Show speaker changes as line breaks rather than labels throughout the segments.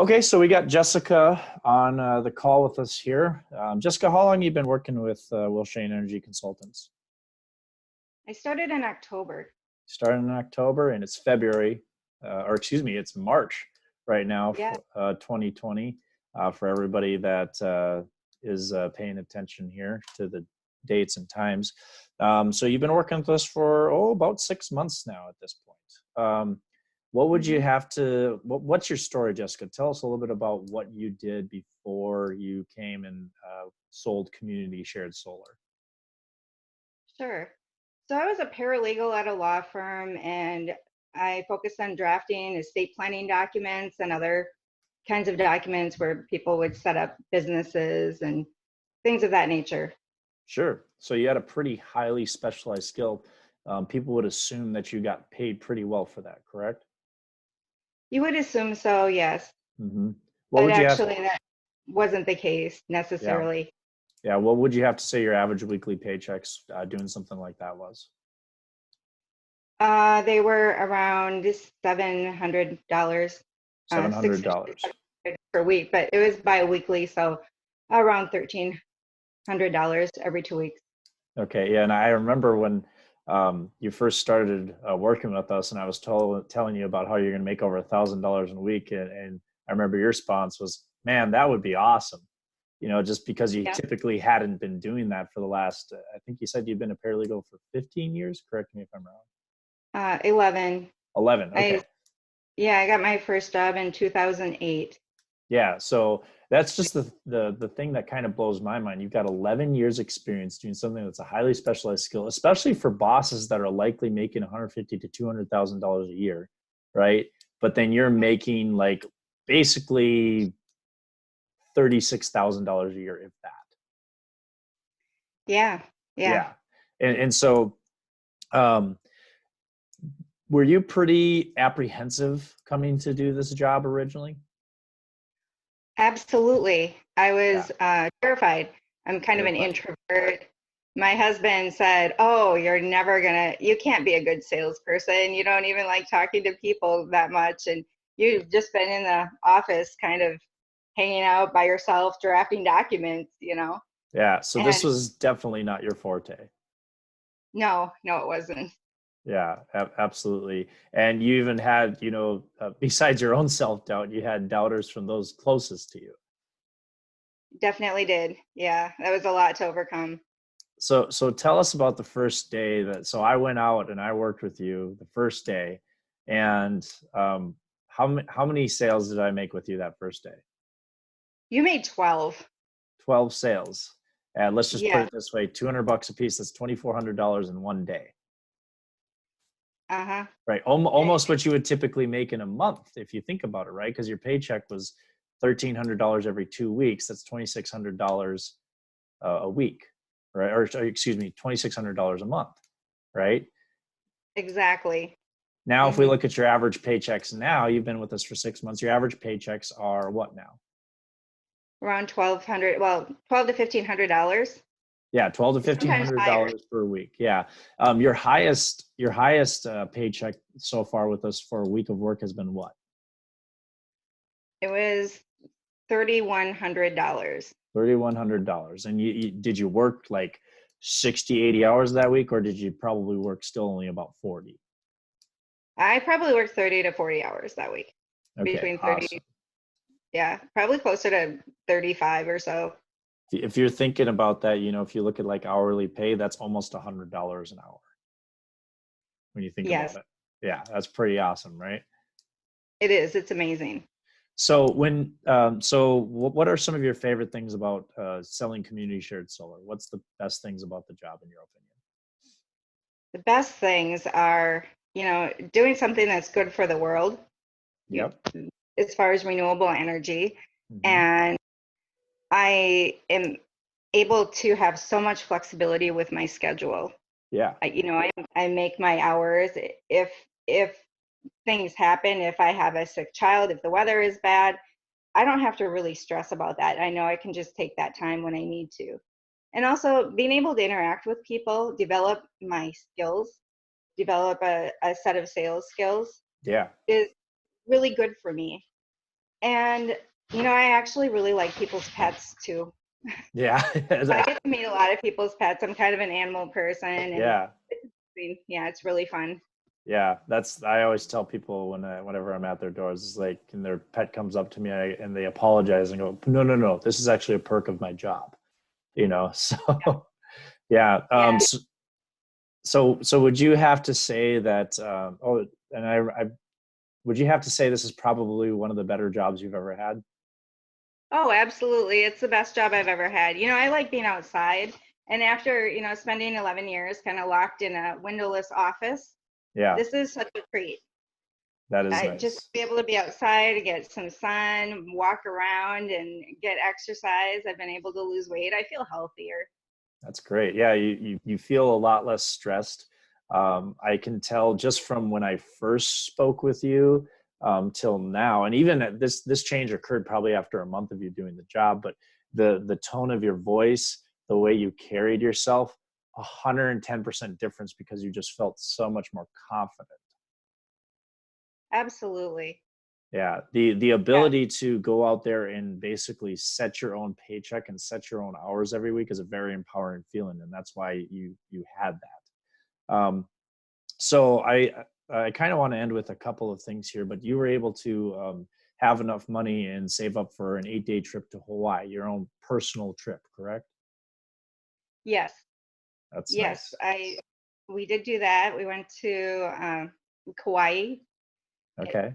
Okay, so we got Jessica on the call with us here. Jessica, how long have you been working with Wilshire Energy Consultants?
I started in October.
Started in October, and it's February, or excuse me, it's March right now,
Yeah.
for 2020. For everybody that is paying attention here to the dates and times. So you've been working with us for about 6 months now at this point. What would you
hmm
have to, what's your story, Jessica? Tell us a little bit about what you did before you came and sold community shared solar.
Sure. So I was a paralegal at a law firm and I focused on drafting estate planning documents and other kinds of documents where people would set up businesses and things of that nature.
Sure. So you had a pretty highly specialized skill. People would assume that you got paid pretty well for that, correct?
You would assume so, yes,
hmm What
but
would you have?
actually that wasn't the case
Yeah.
necessarily.
Yeah. What would you have to say your average weekly paychecks doing something like that was?
They were around $700,
$700.
$600 per week, but it was bi-weekly, so around $1,300 every 2 weeks.
Okay. Yeah. And I remember when you first started working with us, and I was telling you about how you're going to make over $1,000 a week, and I remember your response was, "Man, that would be awesome." Just because you
Yeah.
typically hadn't been doing that for the last, I think you said you've been a paralegal for 15 years. Correct me if I'm wrong.
11.
11. Okay.
I Yeah, I got my first job in 2008.
Yeah. So that's just the thing that kind of blows my mind. You've got 11 years experience doing something that's a highly specialized skill, especially for bosses that are likely making 150 to $200,000 a year, right? But then you're making like basically $36,000 a year, if that.
Yeah, yeah,
Yeah. And so, um, were you pretty apprehensive coming to do this job originally?
absolutely. I
Yeah.
was terrified. I'm kind of an
Terrified.
introvert. My husband said, "Oh, you can't be a good salesperson. You don't even like talking to people that much. And you've just been in the office kind of hanging out by yourself, drafting documents."
Yeah. So this
And
was definitely not your forte.
no, no, it wasn't.
Yeah, absolutely. And you even had, besides your own self-doubt, you had doubters from those closest to you.
Definitely did. Yeah, that was a lot to overcome.
So tell us about the first day so I went out and I worked with you the first day, and how many sales did I make with you that first day?
You made 12.
12 sales. And let's just put
Yeah.
it this way, $200 a piece, that's $2,400 in one day.
Uh-huh.
Right. Almost what you would typically make in a month, if you think about it, right? Because your paycheck was $1,300 every 2 weeks. That's $2,600 a week, right? Or excuse me, $2,600 a month, right?
Exactly.
Now, if we
hmm
look at your average paychecks now, you've been with us for 6 months. Your average paychecks are what now?
Around 1,200, well, 12 to $1,500.
Yeah, 12 to fifteen
Sometimes
hundred
higher.
dollars per week. Yeah, your highest paycheck so far with us for a week of work has been what?
It was $3,100.
$3,100. And did you work like 60, 80 hours that week, or did you probably work still only about 40?
I probably worked 30 to 40 hours that week.
Okay,
Between 30,
awesome.
yeah, probably closer to 35 or so.
If you're thinking about that, if you look at like hourly pay, that's almost $100 an hour when you think about
Yes,
it. Yeah, that's pretty awesome, right?
it is. It's amazing.
So what are some of your favorite things about selling community shared solar? What's the best things about the job in your opinion?
The best things are, doing something that's good for the world, you,
Yep.
as far as renewable energy.
hmm
And I am able to have so much flexibility with my schedule.
Yeah.
I make my hours if things happen, if I have a sick child, if the weather is bad, I don't have to really stress about that. I know I can just take that time when I need to. And also being able to interact with people, develop my skills, develop a set of sales skills
Yeah.
is really good for me. And, I actually really like people's pets too.
Yeah.
I get to meet a lot of people's pets. I'm kind of an animal person, and
Yeah.
yeah, it's really fun.
Yeah, that's I always tell people whenever I'm at their doors, it's like, and their pet comes up to me and they apologize and go, no, no, no, this is actually a perk of my job, you know. So yeah.
Yeah.
So would you have to say that? Oh, and I would you have to say this is probably one of the better jobs you've ever had?
Oh, absolutely. It's the best job I've ever had. I like being outside. And after, spending 11 years kind of locked in a windowless office,
Yeah,
this is such a treat.
that is
I just
nice.
be able to be outside, get some sun, walk around and get exercise. I've been able to lose weight. I feel healthier.
That's great. Yeah, you feel a lot less stressed. I can tell just from when I first spoke with you till now, and even this change occurred probably after a month of you doing the job. But the tone of your voice, the way you carried yourself, 110% difference because you just felt so much more confident.
Absolutely.
Yeah, the
Yeah,
ability to go out there and basically set your own paycheck and set your own hours every week is a very empowering feeling, and that's why you had that. So I kind of want to end with a couple of things here, but you were able to have enough money and save up for an 8-day trip to Hawaii, your own personal trip, correct?
yes.
That's
Yes,
nice.
I we did do that. We went to Kauai. It,
Okay.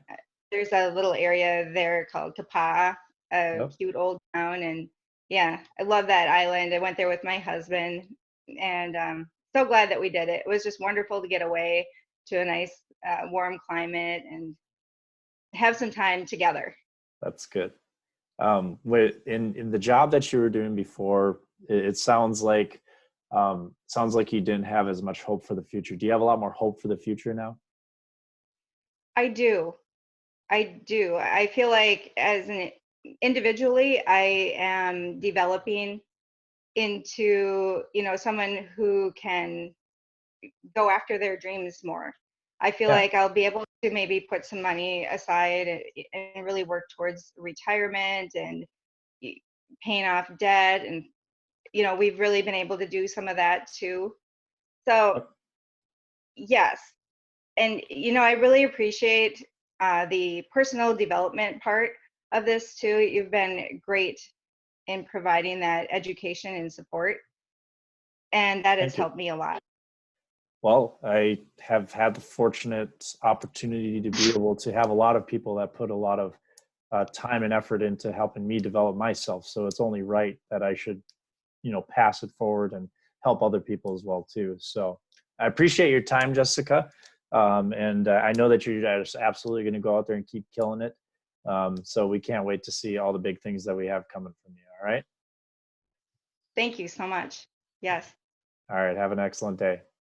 there's a little area there called Kapaa, a
Yep.
cute old town, and yeah, I love that island. I went there with my husband, and so glad that we did it. It was just wonderful to get away to a nice, warm climate and have some time together.
That's good. In the job that you were doing before, it sounds like you didn't have as much hope for the future. Do you have a lot more hope for the future now?
I do. I do. I feel like as an individually, I am developing into, someone who can go after their dreams more. I feel
Yeah.
like I'll be able to maybe put some money aside and really work towards retirement and y- paying off debt. And, we've really been able to do some of that too. So, yes. And, I really appreciate the personal development part of this too. You've been great in providing that education and support, and that has
Thank you.
helped me a lot.
Well, I have had the fortunate opportunity to be able to have a lot of people that put a lot of time and effort into helping me develop myself. So it's only right that I should, pass it forward and help other people as well too. So I appreciate your time, Jessica, and I know that you're just absolutely going to go out there and keep killing it. So we can't wait to see all the big things that we have coming from you. All right.
Thank you so much. Yes.
All right. Have an excellent day.